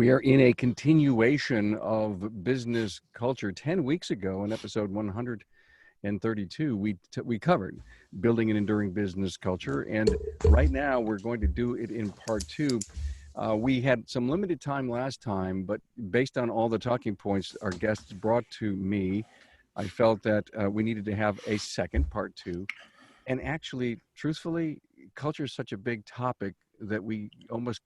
We are in a continuation of business culture. 10 weeks ago, in episode 132, we covered building an enduring business culture. And right now, we're going to do it in part two. We had some limited time last time, but based on all the talking points our guests brought to me, I felt that we needed to have a second part two. And actually, truthfully, culture is such a big topic that we almost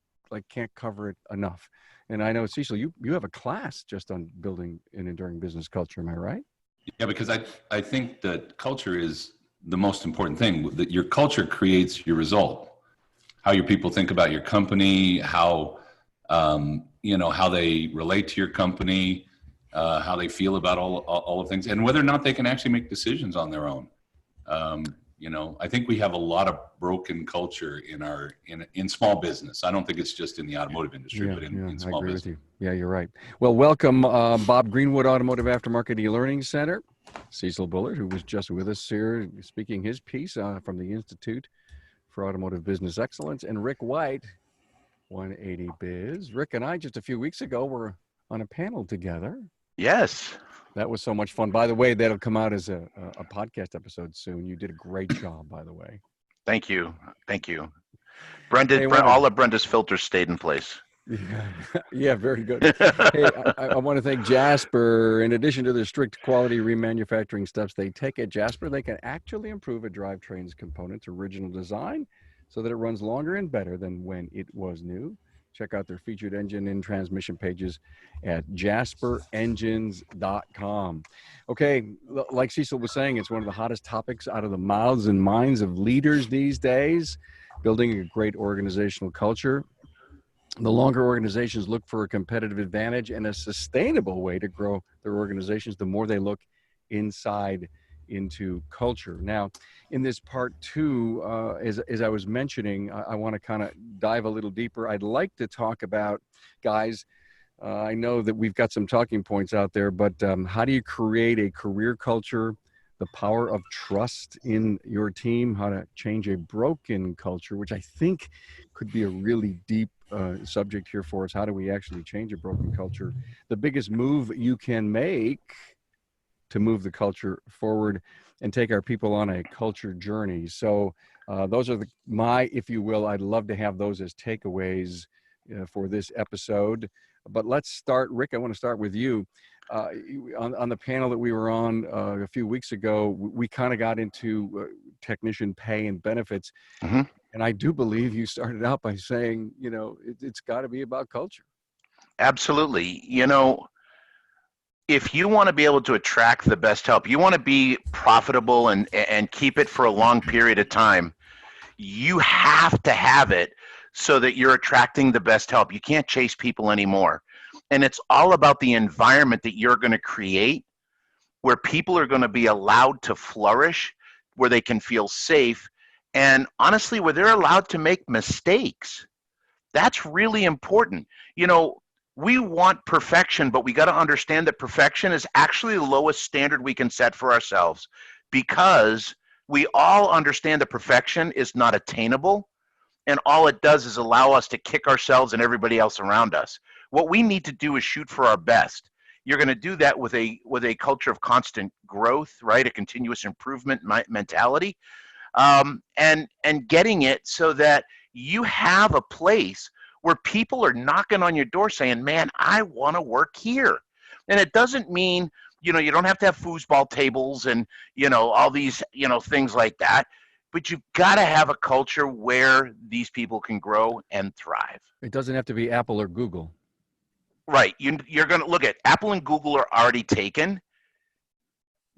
can't cover it enough. And I know, Cecil, you have a class just on building an enduring business culture. Am I right? Yeah, because I think that culture is the most important thing. That your culture creates your result. How your people think about your company, how how they relate to your company, how they feel about all of things, and whether or not they can actually make decisions on their own. I think we have a lot of broken culture in small business. I don't think it's just in the automotive industry, but in small business. With you. Yeah, you're right. Well, welcome, Bob Greenwood, Automotive Aftermarket E-Learning Center, Cecil Bullard, who was just with us here speaking his piece from the Institute for Automotive Business Excellence, and Rick White, 180 Biz. Rick and I, just a few weeks ago, were on a panel together. Yes. That was so much fun. By the way, that'll come out as a podcast episode soon. You did a great job, by the way. Thank you. Brenda, all of Brenda's filters stayed in place. Yeah, very good. Hey, I want to thank Jasper. In addition to the strict quality remanufacturing steps they take at Jasper, they can actually improve a drivetrain's component's original design so that it runs longer and better than when it was new. Check out their featured engine and transmission pages at jasperengines.com. Okay, like Cecil was saying, it's one of the hottest topics out of the mouths and minds of leaders these days, building a great organizational culture. The longer organizations look for a competitive advantage and a sustainable way to grow their organizations, the more they look inside into culture. Now, in this part two, as I was mentioning, I want to kind of dive a little deeper. I'd like to talk about, guys, I know that we've got some talking points out there, but how do you create a career culture, the power of trust in your team, how to change a broken culture, which I think could be a really deep subject here for us. How do we actually change a broken culture? The biggest move you can make to move the culture forward and take our people on a culture journey. So those are my, if you will, I'd love to have those as takeaways for this episode. But let's start, Rick, I want to start with you. On the panel that we were on a few weeks ago, we kind of got into technician pay and benefits. Mm-hmm. And I do believe you started out by saying, it's got to be about culture. Absolutely. If you want to be able to attract the best help, you want to be profitable and keep it for a long period of time, you have to have it so that you're attracting the best help. You can't chase people anymore. And it's all about the environment that you're going to create where people are going to be allowed to flourish, where they can feel safe, and honestly, where they're allowed to make mistakes. That's really important. We want perfection, but we got to understand that perfection is actually the lowest standard we can set for ourselves, because we all understand that perfection is not attainable, and all it does is allow us to kick ourselves and everybody else around us. What we need to do is shoot for our best. You're going to do that with a culture of constant growth, right? A continuous improvement mentality, and getting it so that you have a place where people are knocking on your door saying, man, I want to work here. And it doesn't mean, you don't have to have foosball tables and, all these, things like that. But you've got to have a culture where these people can grow and thrive. It doesn't have to be Apple or Google. Right. You're going to look at Apple and Google are already taken.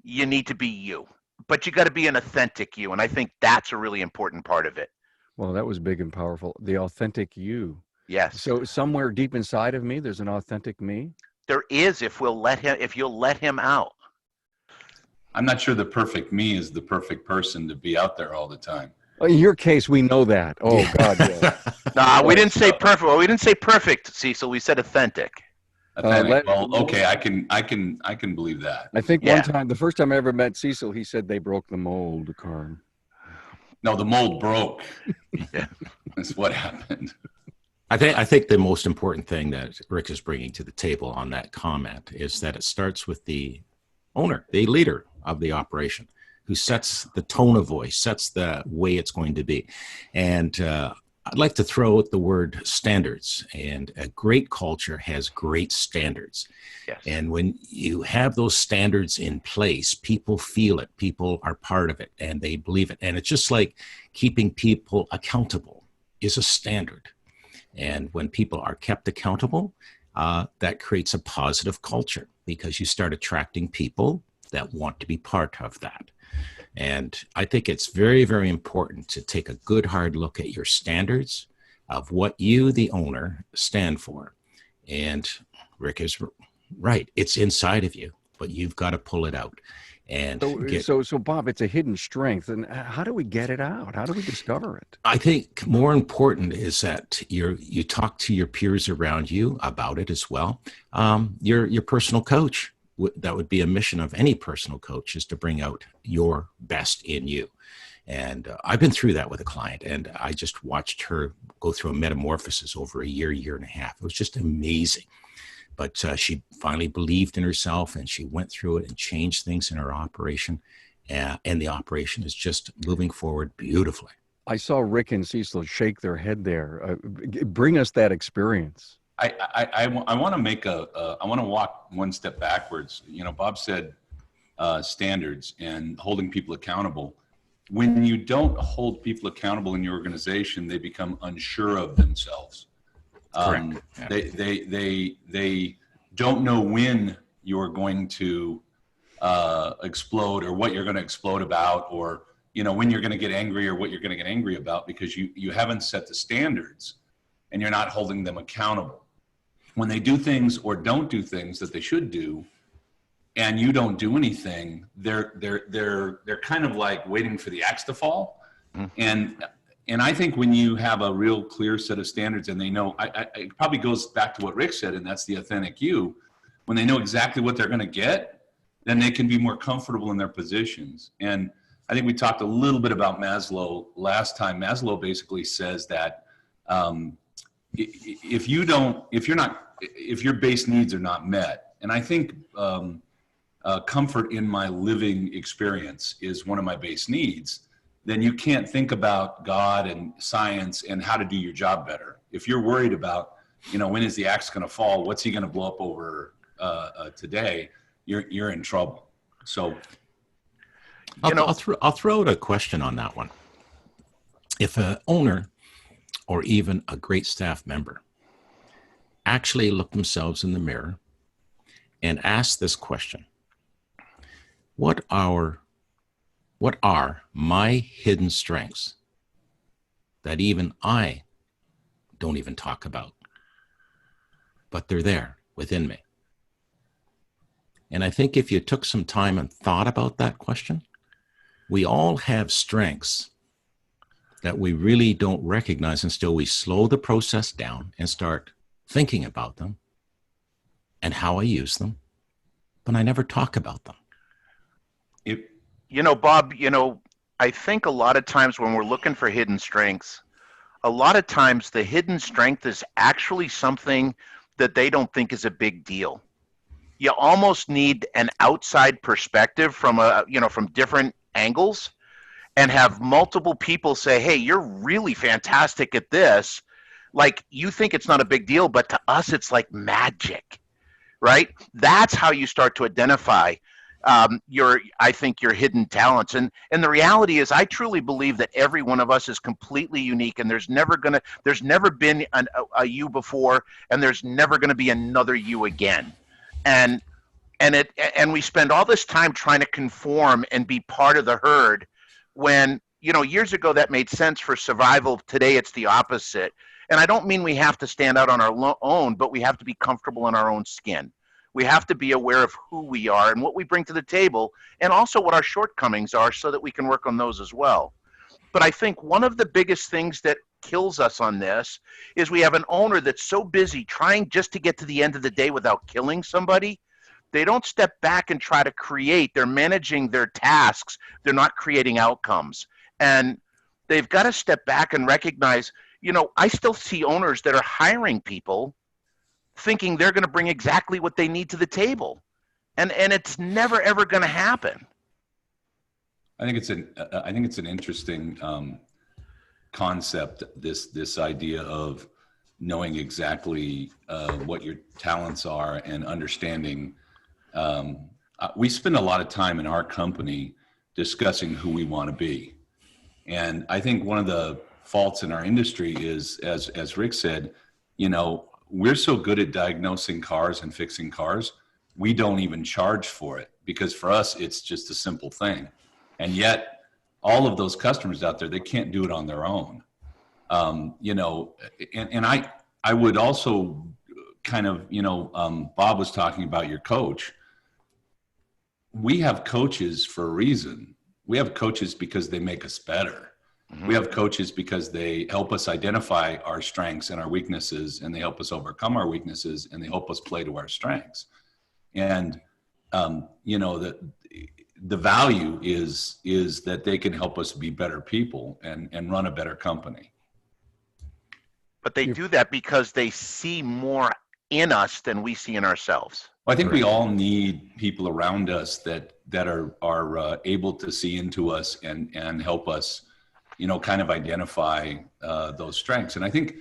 You need to be you. But you got to be an authentic you. And I think that's a really important part of it. Well, that was big and powerful. The authentic you. Yes. So somewhere deep inside of me, there's an authentic me. There is, if you'll let him out. I'm not sure the perfect me is the perfect person to be out there all the time. In your case, we know that. Oh God, yeah. Nah, we didn't say perfect. Well, we didn't say perfect, Cecil. We said authentic. Okay, I can believe that. I think one time, the first time I ever met Cecil, he said they broke the mold, Carm. No, the mold broke. Yeah. That's what happened. I think the most important thing that Rick is bringing to the table on that comment is that it starts with the owner, the leader of the operation, who sets the tone of voice, sets the way it's going to be. And I'd like to throw out the word standards. And a great culture has great standards. Yes. And when you have those standards in place, people feel it, people are part of it, and they believe it. And it's just like keeping people accountable is a standard. And when people are kept accountable, that creates a positive culture because you start attracting people that want to be part of that. And I think it's very, very important to take a good hard look at your standards of what you, the owner, stand for. And Rick is right. It's inside of you, but you've got to pull it out. And so Bob, it's a hidden strength. And how do we get it out? How do we discover it? I think more important is that you talk to your peers around you about it as well. Your personal coach, that would be a mission of any personal coach, is to bring out your best in you. And I've been through that with a client, and I just watched her go through a metamorphosis over a year and a half. It was just amazing. But she finally believed in herself, and she went through it and changed things in her operation. And the operation is just moving forward beautifully. I saw Rick and Cecil shake their head there. Bring us that experience. I want to walk one step backwards. You know, Bob said standards and holding people accountable. When you don't hold people accountable in your organization, they become unsure of themselves. Correct. They don't know when you're going to explode or what you're going to explode about, or when you're going to get angry or what you're going to get angry about, because you haven't set the standards and you're not holding them accountable. When they do things or don't do things that they should do, and you don't do anything, they're kind of like waiting for the axe to fall. And I think when you have a real clear set of standards, and they know, it probably goes back to what Rick said, and that's the authentic you. When they know exactly what they're going to get, then they can be more comfortable in their positions. And I think we talked a little bit about Maslow last time. Maslow basically says that if your base needs are not met, and I think comfort in my living experience is one of my base needs, then you can't think about God and science and how to do your job better. If you're worried about, when is the axe going to fall? What's he going to blow up over today? You're in trouble. So, I'll throw out a question on that one. If an owner or even a great staff member actually look themselves in the mirror and ask this question: What are my hidden strengths that even I don't even talk about, but they're there within me? And I think if you took some time and thought about that question, we all have strengths that we really don't recognize until we slow the process down and start thinking about them and how I use them, but I never talk about them. Bob, I think a lot of times when we're looking for hidden strengths, a lot of times the hidden strength is actually something that they don't think is a big deal. You almost need an outside perspective from from different angles, and have multiple people say, hey, you're really fantastic at this. Like, you think it's not a big deal, but to us, it's like magic, right? That's how you start to identify your hidden talents. And the reality is, I truly believe that every one of us is completely unique, and there's never been a you before, and there's never going to be another you again. And we spend all this time trying to conform and be part of the herd, when years ago that made sense for survival. Today it's the opposite. And I don't mean we have to stand out on our own, but we have to be comfortable in our own skin. We have to be aware of who we are and what we bring to the table, and also what our shortcomings are, so that we can work on those as well. But I think one of the biggest things that kills us on this is we have an owner that's so busy trying just to get to the end of the day without killing somebody. They don't step back and try to create. They're managing their tasks. They're not creating outcomes. And they've got to step back and recognize, I still see owners that are hiring people thinking they're going to bring exactly what they need to the table. And it's never, ever going to happen. I think it's an interesting concept, this idea of knowing exactly what your talents are and understanding. We spend a lot of time in our company discussing who we want to be. And I think one of the faults in our industry is, as Rick said, we're so good at diagnosing cars and fixing cars, we don't even charge for it, because for us, it's just a simple thing. And yet all of those customers out there, they can't do it on their own. And I would also kind of, Bob was talking about your coach. We have coaches for a reason. We have coaches because they make us better. Mm-hmm. We have coaches because they help us identify our strengths and our weaknesses, and they help us overcome our weaknesses, and they help us play to our strengths. And, the value is that they can help us be better people and run a better company. But they do that because they see more in us than we see in ourselves. Well, I think we all need people around us that are able to see into us and help us, kind of identify those strengths. And I think,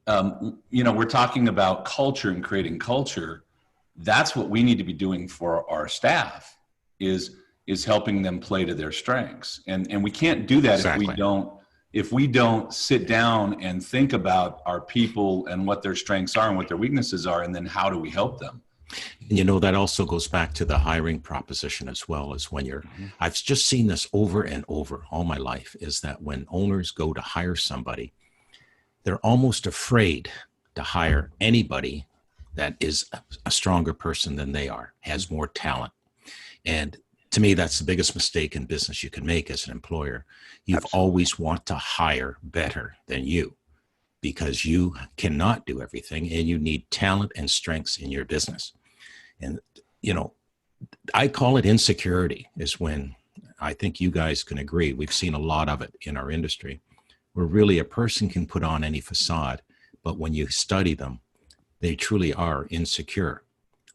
we're talking about culture and creating culture. That's what we need to be doing for our staff is helping them play to their strengths. And we can't do that Exactly. if we don't sit down and think about our people and what their strengths are and what their weaknesses are, and then how do we help them? And that also goes back to the hiring proposition as well, as when I've just seen this over and over all my life, is that when owners go to hire somebody, they're almost afraid to hire anybody that is a stronger person than they are, has more talent. And to me, that's the biggest mistake in business you can make as an employer. You've Absolutely. Always want to hire better than you, because you cannot do everything, and you need talent and strengths in your business. And, I call it insecurity, is when I think you guys can agree. We've seen a lot of it in our industry, where really a person can put on any facade, but when you study them, they truly are insecure.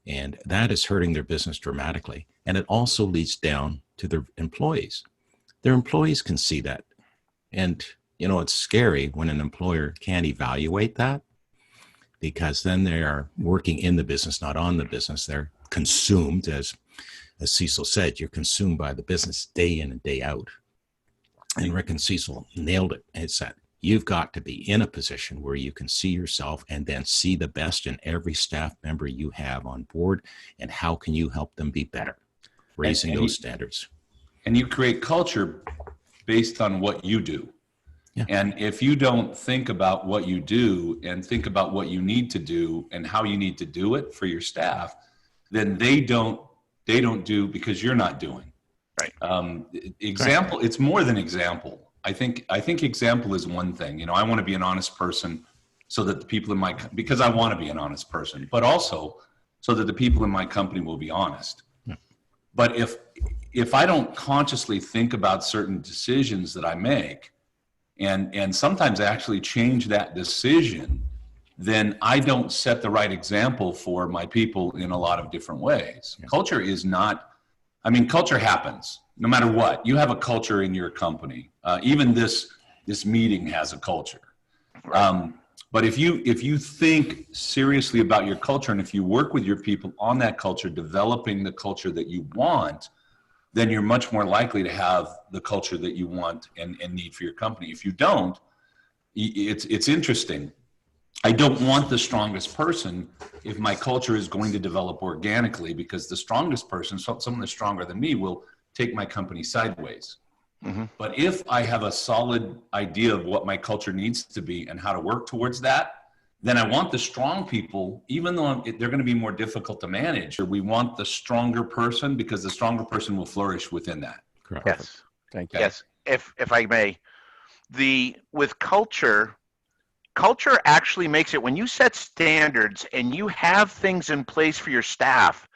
And that is hurting their business dramatically. And it also leads down to their employees. Their employees can see that. And, it's scary when an employer can't evaluate that, because then they are working in the business, not on the business. They're consumed, as Cecil said, you're consumed by the business day in and day out. And Rick and Cecil nailed it. It's that you've got to be in a position where you can see yourself and then see the best in every staff member you have on board, and how can you help them be better, raising those standards. And you create culture based on what you do. Yeah. And if you don't think about what you do and think about what you need to do and how you need to do it for your staff, then they don't do because you're not doing. Right. Example, it's more than example. I think example is one thing. I want to be an honest person so that the people in because I want to be an honest person, but also so that the people in my company will be honest. Yeah. But if I don't consciously think about certain decisions that I make, and sometimes I actually change that decision, then I don't set the right example for my people in a lot of different ways. Yeah. Culture is not, culture happens no matter what. You have a culture in your company. Even this meeting has a culture. Right. But if you think seriously about your culture, and if you work with your people on that culture, developing the culture that you want, then you're much more likely to have the culture that you want and need for your company. If you don't, it's interesting. I don't want the strongest person if my culture is going to develop organically, because the strongest person, someone that's stronger than me, will take my company sideways. Mm-hmm. But if I have a solid idea of what my culture needs to be and how to work towards that, then I want the strong people, even though they're going to be more difficult to manage. We want the stronger person, because the stronger person will flourish within that. Correct. Yes. Thank you. Yes. If I may, with culture actually makes it, when you set standards and you have things in place for your staff,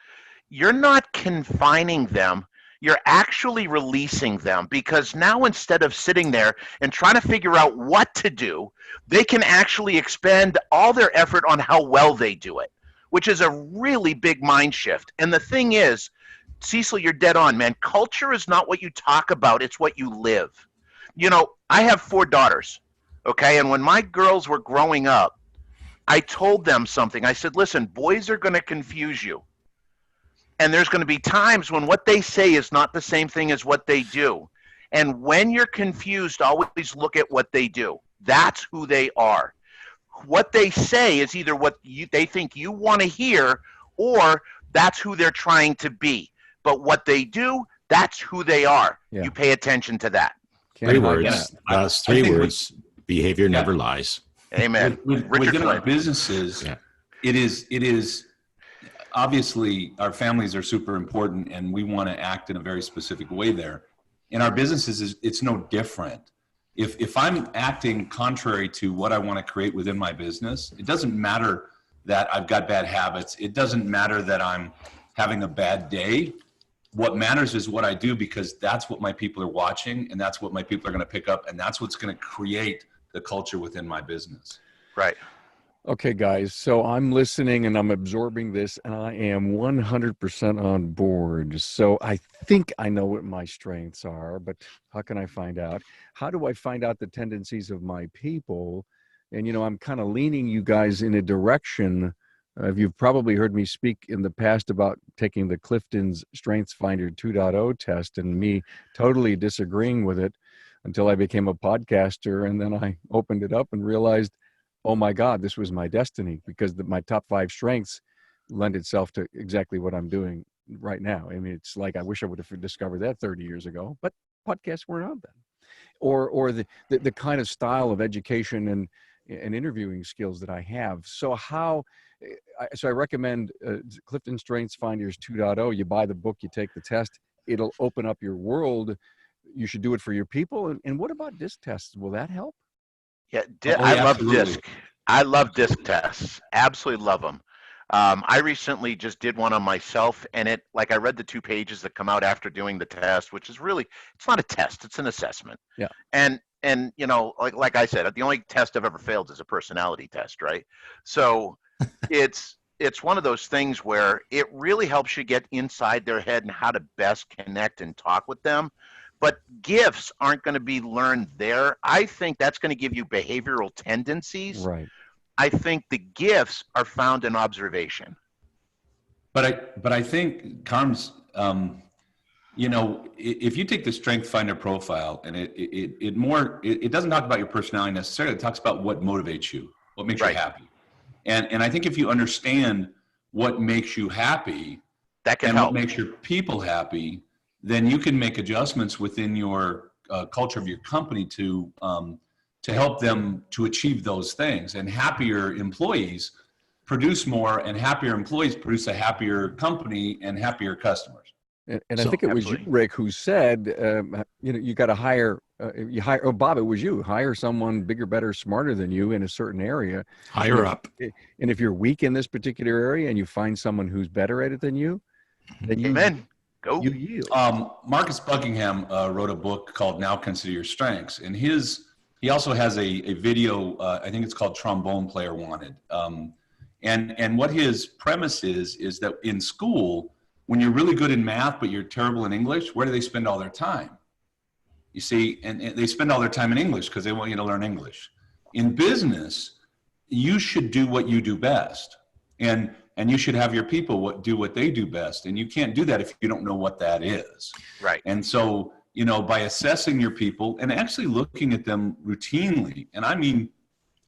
you're not confining them. you're actually releasing them, because now instead of sitting there and trying to figure out what to do, they can actually expend all their effort on how well they do it, which is a really big mind shift. And the thing is, Cecil, you're dead on, man. Culture is not what you talk about, it's what you live. You know, I have 4 daughters, okay? And when my girls were growing up, I told them something. I said, listen, boys are going to confuse you. And there's going to be times when what they say is not the same thing as what they do. And when you're confused, always look at what they do. That's who they are. What they say is either what they think you want to hear, or that's who they're trying to be. But what they do, that's who they are. Yeah. You pay attention to that. Three words. That's 3 words. Behavior never lies. Amen. Within our businesses, it is obviously our families are super important, and we want to act in a very specific way there. In our businesses, it's no different. If I'm acting contrary to what I want to create within my business, it doesn't matter that I've got bad habits. It doesn't matter that I'm having a bad day. What matters is what I do, because that's what my people are watching, and that's what my people are going to pick up, and that's what's going to create the culture within my business. Right. Okay, guys, so I'm listening and I'm absorbing this, and I am 100% on board. So I think I know what my strengths are, but how can I find out? How do I find out the tendencies of my people? And, you know, I'm kind of leaning you guys in a direction. You've probably heard me speak in the past about taking the Clifton's Strengths Finder 2.0 test, and me totally disagreeing with it until I became a podcaster. And then I opened it up and realized, oh my God, this was my destiny, because my top 5 strengths lend itself to exactly what I'm doing right now. I mean, it's like, I wish I would have discovered that 30 years ago, but podcasts weren't on then. Or the kind of style of education and interviewing skills that I have. So I recommend Clifton Strengths Finders 2.0. You buy the book, you take the test, it'll open up your world. You should do it for your people. And what about DISC tests? Will that help? Yeah, I love DISC. I love DISC tests. Absolutely love them. I recently just did one on myself, and I read the 2 pages that come out after doing the test, which is really, it's not a test, it's an assessment. Yeah. And you know, like I said, the only test I've ever failed is a personality test, right? So it's one of those things where it really helps you get inside their head and how to best connect and talk with them. But gifts aren't going to be learned there. I think that's going to give you behavioral tendencies. Right. I think the gifts are found in observation. But I think, Carms, you know, if you take the Strength Finder profile, and it doesn't talk about your personality necessarily. It talks about what motivates you, what makes you happy. And I think if you understand what makes you happy, that can and help. What makes your people happy, then you can make adjustments within your culture of your company to help them to achieve those things. And happier employees produce more, and happier employees produce a happier company and happier customers. And I think it was you, Rick, who said, you know, you got to hire, Bob, it was you, hire someone bigger, better, smarter than you in a certain area. Higher up. And if you're weak in this particular area and you find someone who's better at it than you, then you yield. Marcus Buckingham wrote a book called Now Consider Your Strengths. And he also has a video, I think it's called Trombone Player Wanted. And what his premise is that in school, when you're really good in math, but you're terrible in English, where do they spend all their time? You see, and they spend all their time in English because they want you to learn English. In business, you should do what you do best. And you should have your people do what they do best. And you can't do that if you don't know what that is. Right. And so, you know, by assessing your people and actually looking at them routinely, and I mean,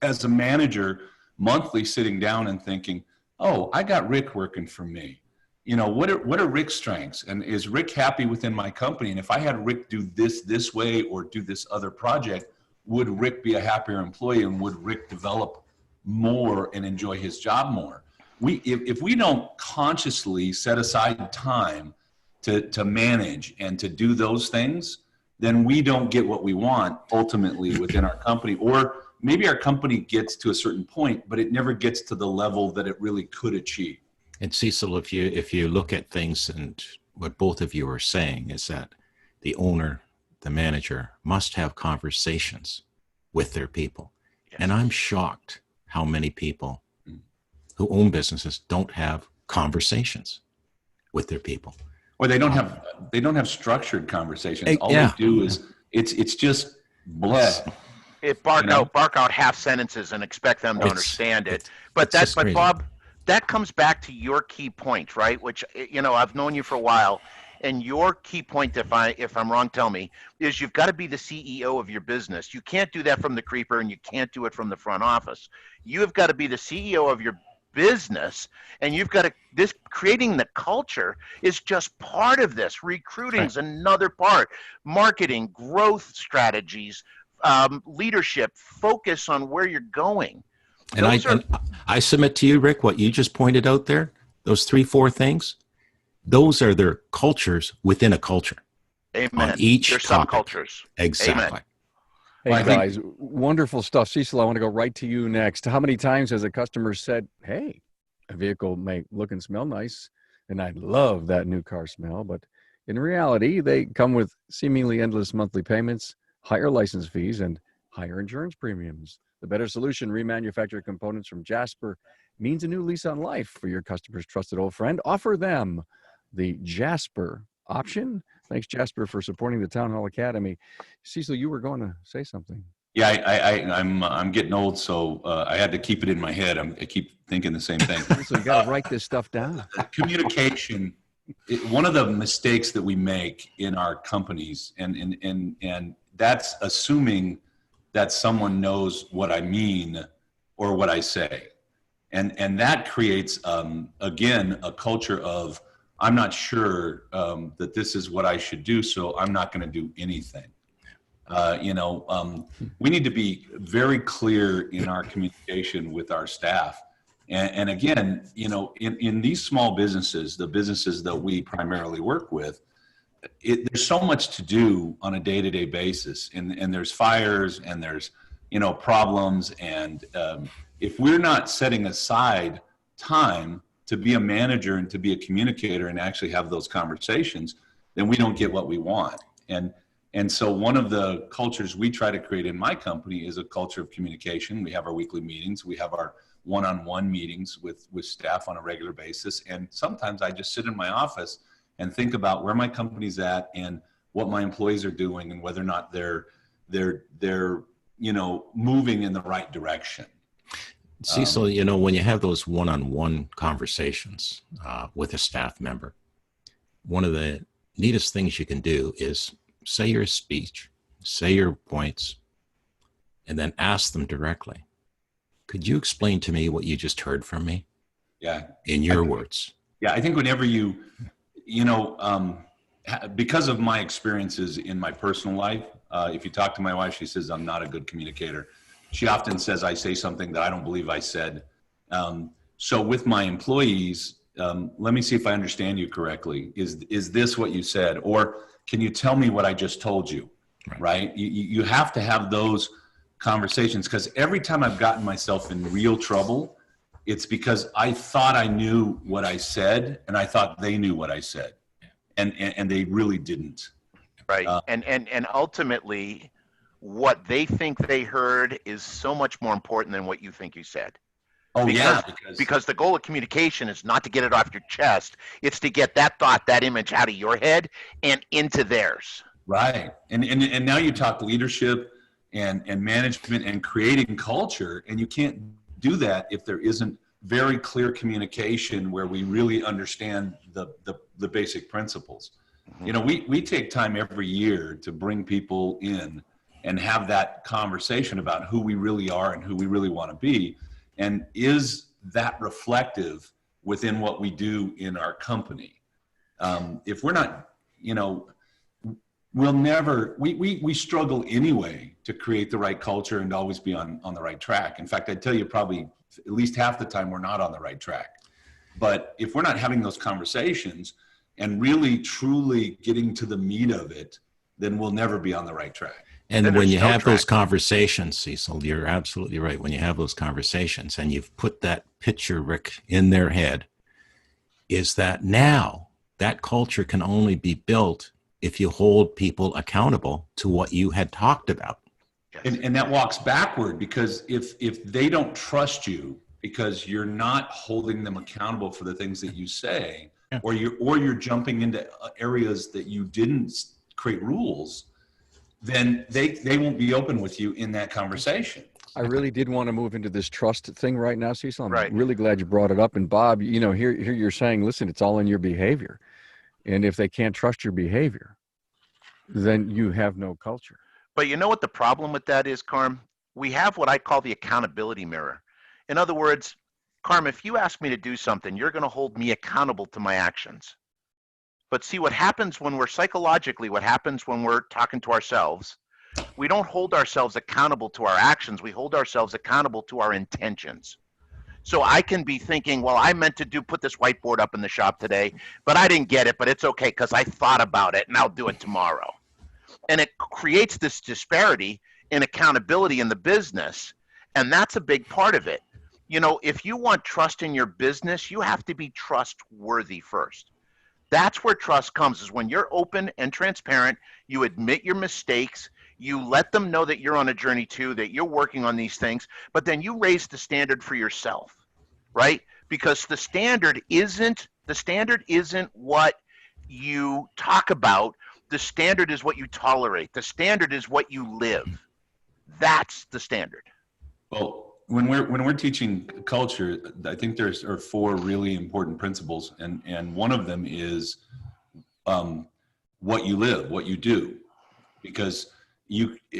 as a manager, monthly sitting down and thinking, oh, I got Rick working for me. You know, what are Rick's strengths? And is Rick happy within my company? And if I had Rick do this way or do this other project, would Rick be a happier employee, and would Rick develop more and enjoy his job more? If we don't consciously set aside time to manage and to do those things, then we don't get what we want ultimately within our company. Or maybe our company gets to a certain point, but it never gets to the level that it really could achieve. And Cecil, if you look at things, and what both of you are saying is that the owner, the manager must have conversations with their people. Yes. And I'm shocked how many people who own businesses don't have conversations with their people. Or they don't have structured conversations. All Yeah. they do is it's just bleh. Bark out half sentences and expect them to understand it. But crazy. Bob, that comes back to your key point, right? Which, I've known you for a while, and your key point, if I'm wrong, tell me, is you've got to be the CEO of your business. You can't do that from the creeper, and you can't do it from the front office. You have got to be the CEO of your business, and you've got to, this creating the culture is just part of this. Recruiting is another part. Marketing, growth strategies, leadership, focus on where you're going. And I submit to you, Rick, what you just pointed out there, those 3-4 things, those are their cultures within a culture. Amen. On each There's topic. subcultures. Exactly. Amen. Hey, Well, guys, wonderful stuff. Cecil, I want to go right to you next. How many times has a customer said, hey, a vehicle may look and smell nice, and I love that new car smell, but in reality, they come with seemingly endless monthly payments, higher license fees, and higher insurance premiums. The better solution, remanufactured components from Jasper, means a new lease on life for your customer's trusted old friend. Offer them the Jasper option. Thanks, Jasper, for supporting the Town Hall Academy. Cecil, you were going to say something. Yeah, I'm getting old, so I had to keep it in my head. I keep thinking the same thing. So you got to write this stuff down. Communication. One of the mistakes that we make in our companies, and that's assuming that someone knows what I mean or what I say, and that creates again a culture of I'm not sure that this is what I should do, so I'm not going to do anything. We need to be very clear in our communication with our staff. And again, in these small businesses, the businesses that we primarily work with, there's so much to do on a day-to-day basis, and there's fires and there's, problems. And if we're not setting aside time to be a manager and to be a communicator and actually have those conversations, then we don't get what we want. And so one of the cultures we try to create in my company is a culture of communication. We have our weekly meetings. We have our one-on-one meetings with staff on a regular basis. And sometimes I just sit in my office and think about where my company's at and what my employees are doing and whether or not they're moving in the right direction. Cecil, when you have those one-on-one conversations with a staff member, one of the neatest things you can do is say your speech, say your points, and then ask them directly. Could you explain to me what you just heard from me? Yeah. In your words. Yeah, I think whenever because of my experiences in my personal life, if you talk to my wife, she says I'm not a good communicator. She often says I say something that I don't believe I said. So with my employees, let me see if I understand you correctly. Is this what you said? Or can you tell me what I just told you? Right? You have to have those conversations, because every time I've gotten myself in real trouble, it's because I thought I knew what I said and I thought they knew what I said, and they really didn't. Right. And ultimately, what they think they heard is so much more important than what you think you said. Oh, because the goal of communication is not to get it off your chest. It's to get that thought, that image out of your head and into theirs. Right. And now you talk leadership and management and creating culture, and you can't do that if there isn't very clear communication where we really understand the basic principles. Mm-hmm. We take time every year to bring people in and have that conversation about who we really are and who we really want to be. And is that reflective within what we do in our company? If we're not, we'll never, we struggle anyway to create the right culture and always be on the right track. In fact, I'd tell you probably at least half the time we're not on the right track. But if we're not having those conversations and really truly getting to the meat of it, then we'll never be on the right track. And when you have those conversations, Cecil, you're absolutely right. When you have those conversations and you've put that picture, Rick, in their head, is that now that culture can only be built if you hold people accountable to what you had talked about. Yes. And that walks backward, because if they don't trust you because you're not holding them accountable for the things that you say, Yeah. or you're jumping into areas that you didn't create rules, then they won't be open with you in that conversation. I really did want to move into this trust thing right now, Cecil. I'm Right. really glad you brought it up. And Bob, you know, here you're saying, listen, it's all in your behavior. And if they can't trust your behavior, then you have no culture. But you know what the problem with that is, Carm? We have what I call the accountability mirror. In other words, Carm, if you ask me to do something, you're going to hold me accountable to my actions. But see, what happens when we're psychologically, what happens when we're talking to ourselves, we don't hold ourselves accountable to our actions. We hold ourselves accountable to our intentions. So I can be thinking, well, I meant to put this whiteboard up in the shop today, but I didn't get it, but it's okay because I thought about it and I'll do it tomorrow. And it creates this disparity in accountability in the business. And that's a big part of it. You know, if you want trust in your business, you have to be trustworthy first. That's where trust comes, is when you're open and transparent, you admit your mistakes, you let them know that you're on a journey too, that you're working on these things, but then you raise the standard for yourself, right? Because the standard isn't what you talk about. The standard is what you tolerate. The standard is what you live. That's the standard. Well, when we're teaching culture, I think there are 4 really important principles, and one of them is what you live, what you do, because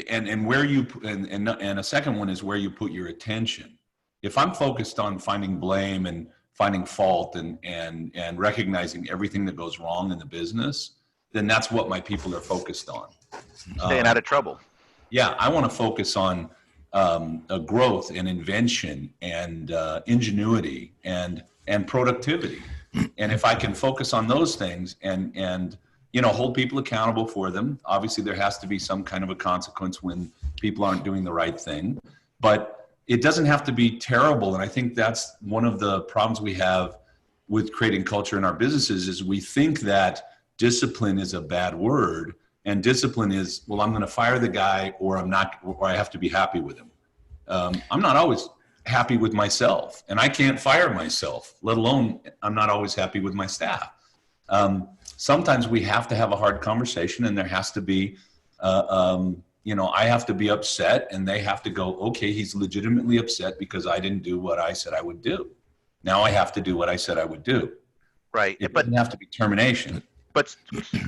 and where you and a second one is where you put your attention. If I'm focused on finding blame and finding fault and recognizing everything that goes wrong in the business, then that's what my people are focused on. Staying out of trouble. Yeah, I want to focus on growth and invention and ingenuity and productivity. And if I can focus on those things and you know, hold people accountable for them. Obviously, there has to be some kind of a consequence when people aren't doing the right thing, but it doesn't have to be terrible. And I think that's one of the problems we have with creating culture in our businesses, is we think that discipline is a bad word, and discipline is, well, I'm going to fire the guy, or I'm not, or I have to be happy with him. I'm not always happy with myself, and I can't fire myself, let alone I'm not always happy with my staff. Sometimes we have to have a hard conversation, and there has to be, you know, I have to be upset, and they have to go, okay, he's legitimately upset because I didn't do what I said I would do. Now I have to do what I said I would do. Right. It But doesn't have to be termination. But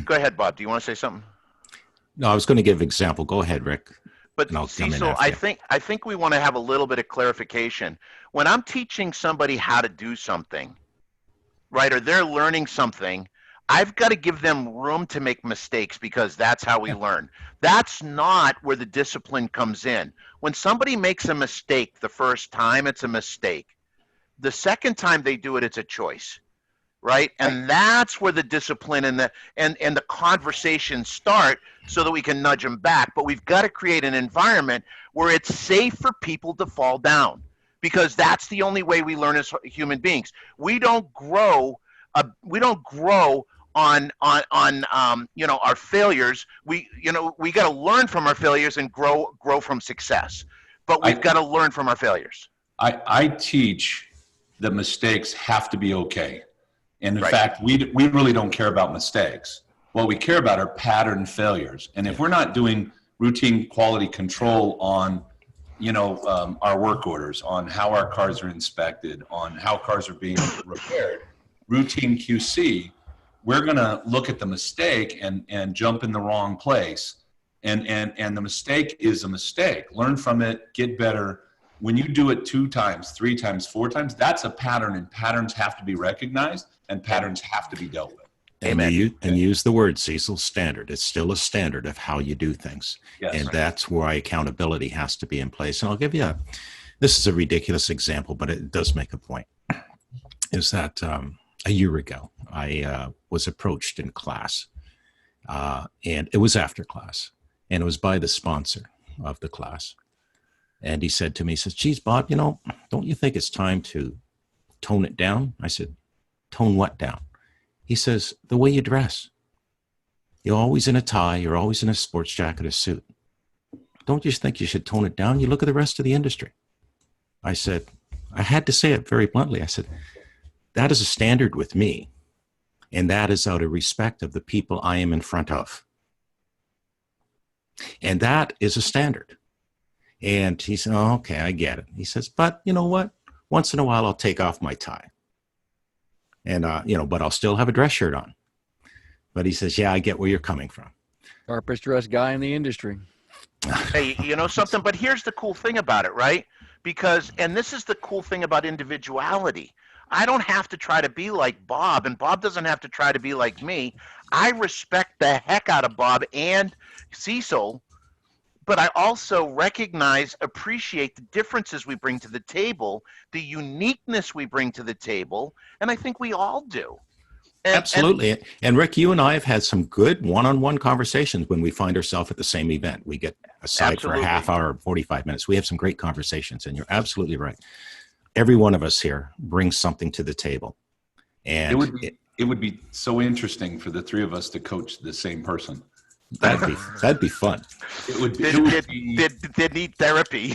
go ahead, Bob. Do you want to say something? No, I was going to give an example. Go ahead, Rick. But And I'll come in Cecil, after you. I think we want to have a little bit of clarification. When I'm teaching somebody how to do something, right, or they're learning something, I've got to give them room to make mistakes, because that's how we learn. That's not where the discipline comes in. When somebody makes a mistake the first time, it's a mistake. The second time they do it, it's a choice. Right? And that's where the discipline and the conversations start, so that we can nudge them back. But we've got to create an environment where it's safe for people to fall down, because that's the only way we learn as human beings. We don't grow on you know, our failures. We got to learn from our failures and grow from success. But we've got to learn from our failures. I teach that mistakes have to be okay. And in Right. fact, we really don't care about mistakes. What we care about are pattern failures. And if we're not doing routine quality control on, you know, our work orders, on how our cars are inspected, on how cars are being repaired, routine QC, we're going to look at the mistake and jump in the wrong place. And the mistake is a mistake. Learn from it, get better. When you do it 2 times, 3 times, 4 times, that's a pattern, and patterns have to be recognized, and patterns have to be dealt with. Amen. And use the word, Cecil, standard. It's still a standard of how you do things. Yes. And that's why accountability has to be in place. And I'll give you this is a ridiculous example, but it does make a point. Is that a year ago, I was approached in class, and it was after class, and it was by the sponsor of the class. And he said to me, he says, geez, Bob, you know, don't you think it's time to tone it down? I said, tone what down? He says, the way you dress. You're always in a tie. You're always in a sports jacket or suit. Don't you think you should tone it down? You look at the rest of the industry. I said, I had to say it very bluntly. I said, that is a standard with me. And that is out of respect of the people I am in front of. And that is a standard. And he said, oh, okay, I get it. He says, but you know what? Once in a while, I'll take off my tie. And, but I'll still have a dress shirt on. But he says, yeah, I get where you're coming from. Sharpest dressed guy in the industry. Hey, you know something? But here's the cool thing about it, right? Because, and this is the cool thing about individuality. I don't have to try to be like Bob, and Bob doesn't have to try to be like me. I respect the heck out of Bob and Cecil, but I also recognize, appreciate the differences we bring to the table, the uniqueness we bring to the table, and I think we all do. Absolutely. And Rick, you and I have had some good one-on-one conversations when we find ourselves at the same event. We get aside for a half hour, 45 minutes. We have some great conversations, and you're absolutely right. Every one of us here brings something to the table. And it would be so interesting for the three of us to coach the same person. That'd be fun. It would be. They need therapy.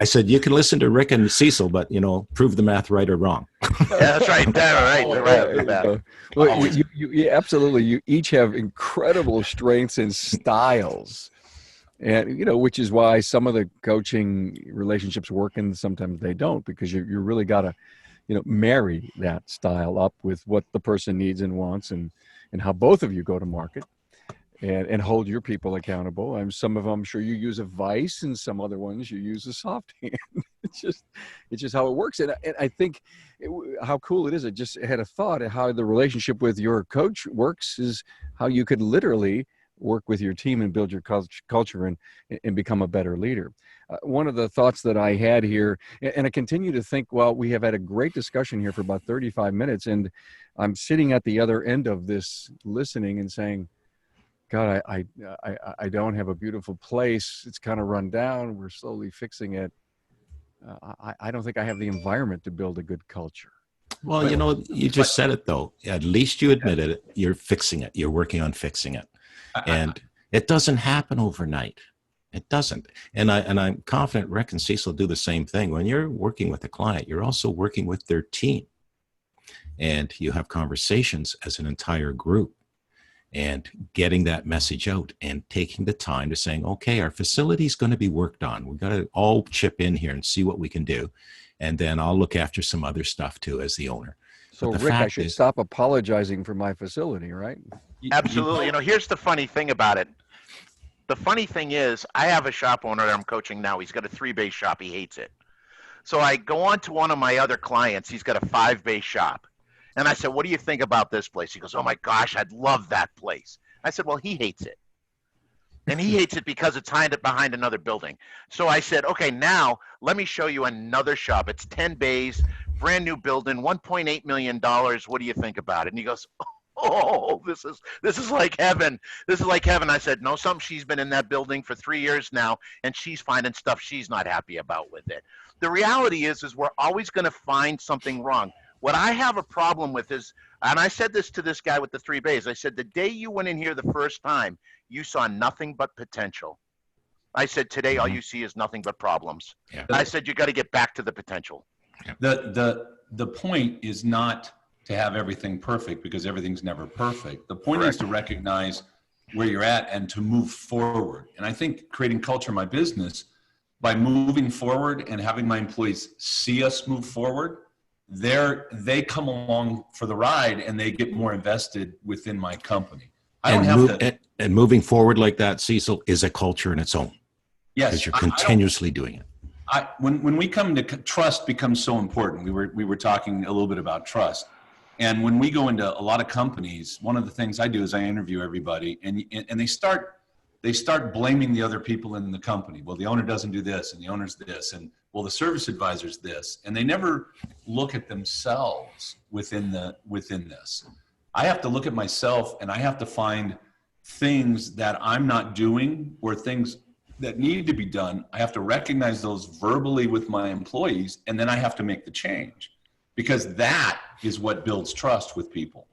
I said, you can listen to Rick and Cecil, but, prove the math right or wrong. Yeah, that's right. Right. Well, you absolutely. You each have incredible strengths and styles. And, which is why some of the coaching relationships work and sometimes they don't, because you really got to, marry that style up with what the person needs and wants and how both of you go to market. And hold your people accountable. Some of them, I'm sure you use a vice, and some other ones you use a soft hand. It's just how it works. And I think how cool it is. I just had a thought of how the relationship with your coach works is how you could literally work with your team and build your culture and become a better leader. One of the thoughts that I had here, and I continue to think, well, we have had a great discussion here for about 35 minutes, and I'm sitting at the other end of this listening and saying, God, I don't have a beautiful place. It's kind of run down. We're slowly fixing it. I don't think I have the environment to build a good culture. Well, you just said it, though. At least you admitted it. You're fixing it. You're working on fixing it. And it doesn't happen overnight. It doesn't. And I'm confident Rick and Cecil do the same thing. When you're working with a client, you're also working with their team. And you have conversations as an entire group. And getting that message out and taking the time to saying, okay, our facility is going to be worked on. We've got to all chip in here and see what we can do. And then I'll look after some other stuff too as the owner. So Rick, I should stop apologizing for my facility, right? Absolutely. Here's the funny thing about it. The funny thing is, I have a shop owner that I'm coaching now. He's got a 3-bay shop. He hates it. So I go on to one of my other clients. He's got a 5-bay shop. And I said, what do you think about this place? He goes, oh my gosh, I'd love that place. I said, well, he hates it. And he hates it because it's behind another building. So I said, okay, now let me show you another shop. It's 10 bays, brand new building, $1.8 million. What do you think about it? And he goes, oh, this is like heaven. This is like heaven. I said, no, she's been in that building for 3 years now, and she's finding stuff she's not happy about with it. The reality is we're always going to find something wrong. What I have a problem with is, and I said this to this guy with the 3 bays, I said, the day you went in here the first time, you saw nothing but potential. I said, today, all you see is nothing but problems. Yeah. I said, you got to get back to the potential. The point is not to have everything perfect, because everything's never perfect. The point is to recognize where you're at and to move forward. And I think creating culture in my business, by moving forward and having my employees see us move forward, they come along for the ride and they get more invested within my company. And moving forward like that, Cecil, is a culture in its own. Yes, because you're continuously doing it. When we come to trust becomes so important. We were talking a little bit about trust, and when we go into a lot of companies, one of the things I do is I interview everybody, and they start blaming the other people in the company. Well, the owner doesn't do this, and the owner's this, and well, the service advisor's this, and they never look at themselves within this. I have to look at myself, and I have to find things that I'm not doing, or things that need to be done. I have to recognize those verbally with my employees, and then I have to make the change, because that is what builds trust with people.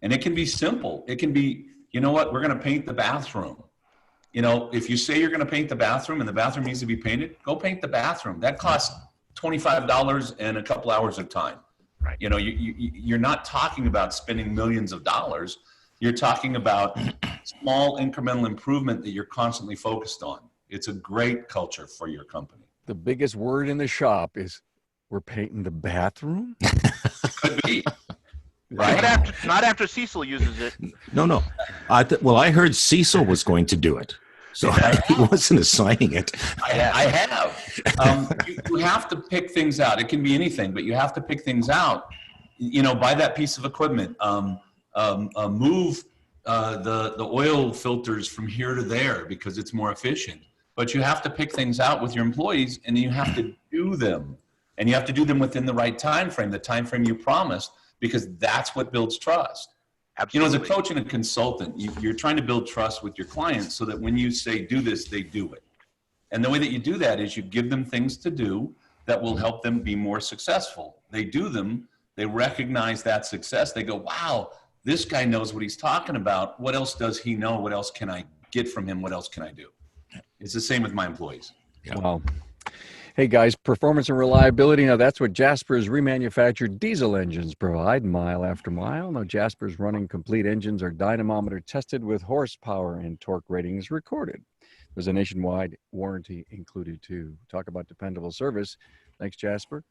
And it can be simple. It can be, you know what, we're going to paint the bathroom. You know, if you say you're going to paint the bathroom and the bathroom needs to be painted, go paint the bathroom. That costs $25 and a couple hours of time. Right. You know, you're not talking about spending millions of dollars. You're talking about small incremental improvement that you're constantly focused on. It's a great culture for your company. The biggest word in the shop is we're painting the bathroom. Could be. Right? Right? Not after Cecil uses it. No. Well, I heard Cecil was going to do it, so he wasn't assigning it. I have. You have to pick things out. It can be anything, but you have to pick things out. You know, buy that piece of equipment. Move the oil filters from here to there because it's more efficient. But you have to pick things out with your employees, and you have to do them. And you have to do them within the right time frame, the time frame you promised, because that's what builds trust. Absolutely. You know, as a coach and a consultant, you're trying to build trust with your clients so that when you say do this, they do it. And the way that you do that is you give them things to do that will help them be more successful. They do them, they recognize that success, they go, wow, this guy knows what he's talking about. What else does he know? What else can I get from him? What else can I do? It's the same with my employees. Yeah. Wow. Hey guys, performance and reliability. Now that's what Jasper's remanufactured diesel engines provide mile after mile. Now Jasper's running complete engines are dynamometer tested with horsepower and torque ratings recorded. There's a nationwide warranty included too. Talk about dependable service. Thanks, Jasper,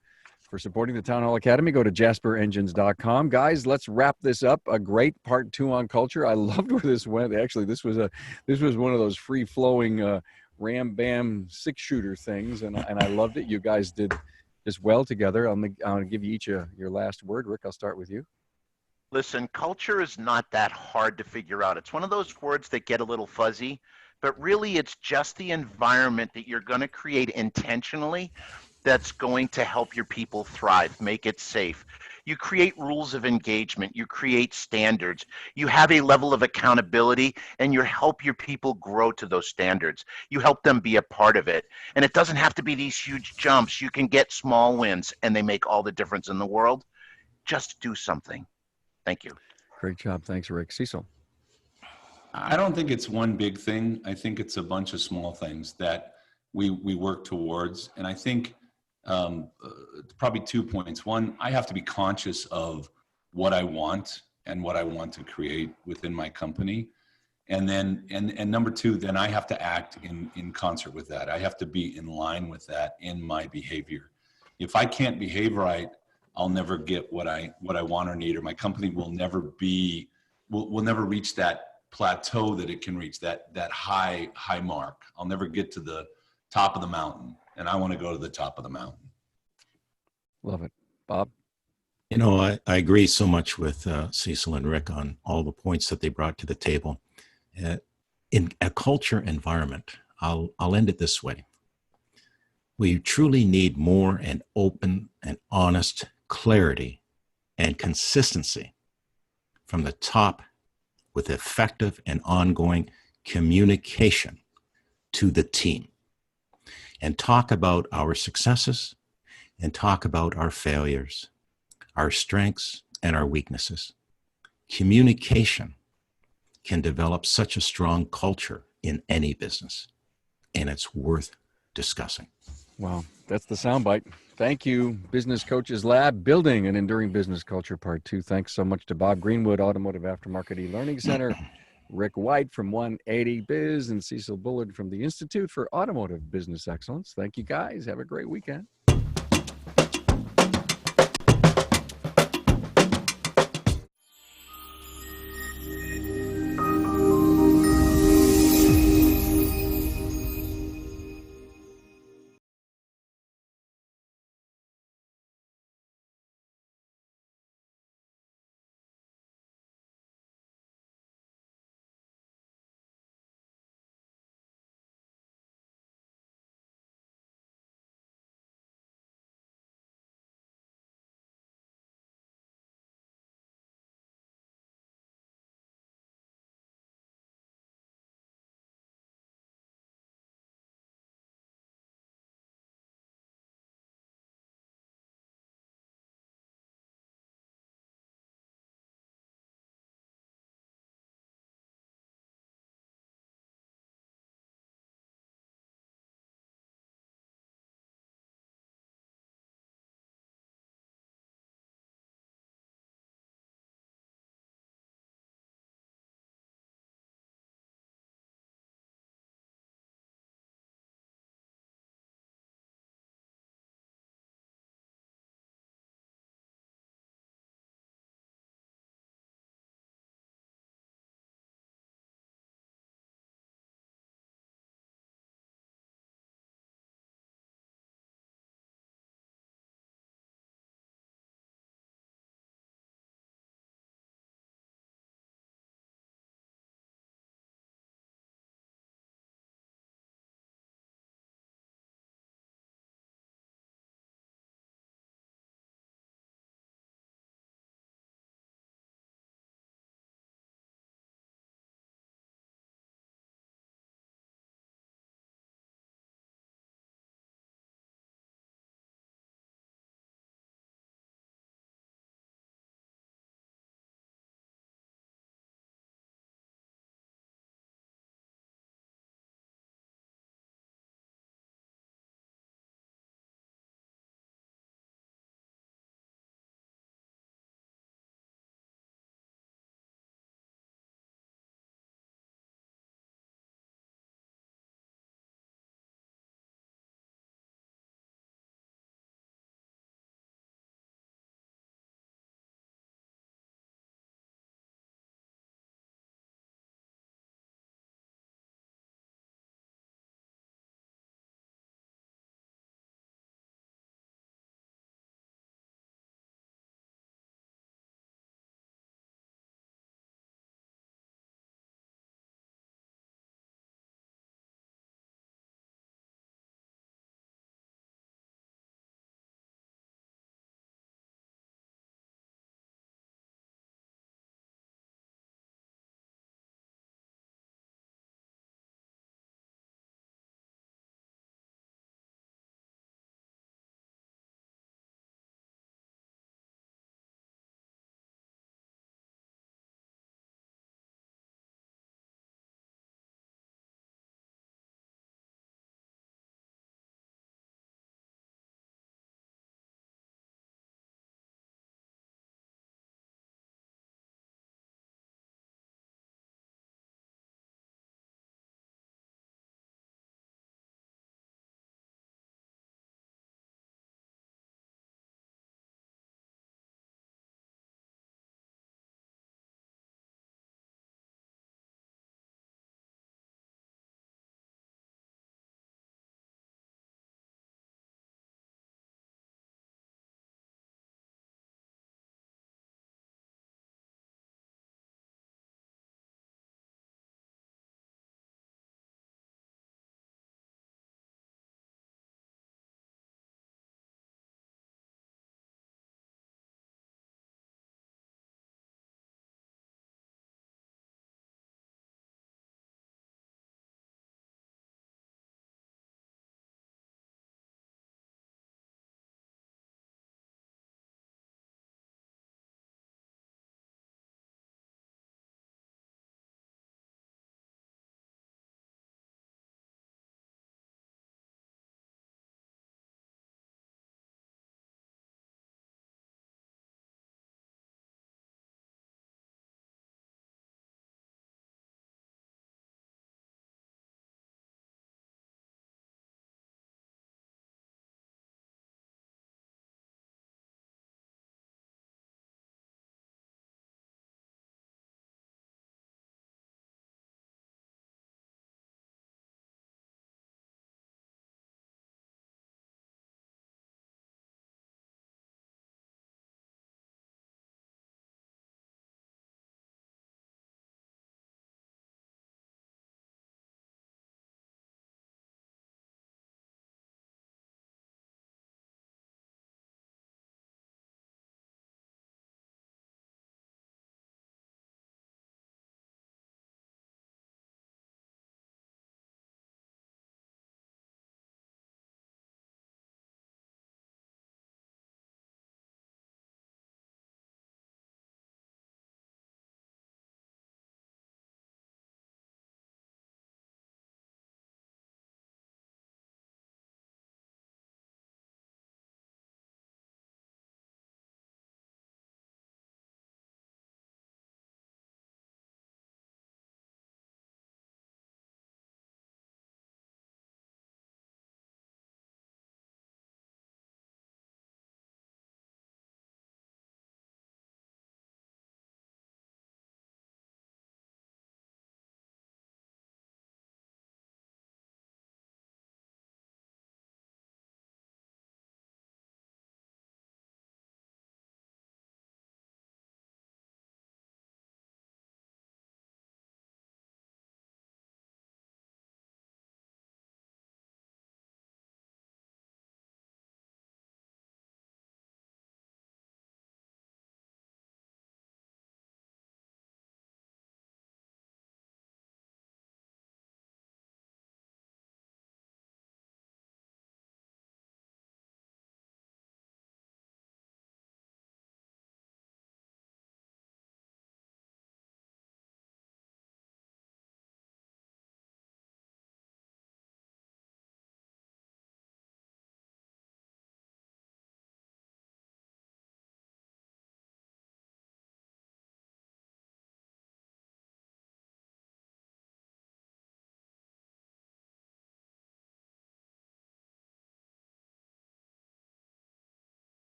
for supporting the Town Hall Academy. Go to jasperengines.com. Guys, let's wrap this up. A great part 2 on culture. I loved where this went. Actually, this was one of those free-flowing ram bam 6-shooter things, and I loved it. You guys did just well together. I'm gonna give you each your last word. Rick, I'll start with you. Listen, culture is not that hard to figure out. It's one of those words that get a little fuzzy, but really it's just the environment that you're going to create intentionally that's going to help your people thrive, make it safe. You create rules of engagement, you create standards, you have a level of accountability, and you help your people grow to those standards. You help them be a part of it. And it doesn't have to be these huge jumps. You can get small wins, and they make all the difference in the world. Just do something. Thank you. Great job. Thanks, Rick. Cecil. I don't think it's one big thing. I think it's a bunch of small things that we work towards. And I think probably 2 points. One, I have to be conscious of what I want and what I want to create within my company. And then, and number 2, then I have to act in concert with that. I have to be in line with that in my behavior. If I can't behave right, I'll never get what I want or need, or my company will never reach that plateau that it can reach, that high mark. I'll never get to the top of the mountain, and I want to go to the top of the mountain. Love it. Bob? You know, I agree so much with Cecil and Rick on all the points that they brought to the table. In a culture environment, I'll end it this way. We truly need more and open and honest clarity and consistency from the top, with effective and ongoing communication to the team, and talk about our successes and talk about our failures, our strengths and our weaknesses. Communication can develop such a strong culture in any business, and it's worth discussing. Wow, that's the soundbite. Thank you, Business Coaches Lab, Building an Enduring Business Culture, Part 2. Thanks so much to Bob Greenwood, Automotive Aftermarket E-Learning Center, Rick White from 180 Biz, and Cecil Bullard from the Institute for Automotive Business Excellence. Thank you, guys. Have a great weekend.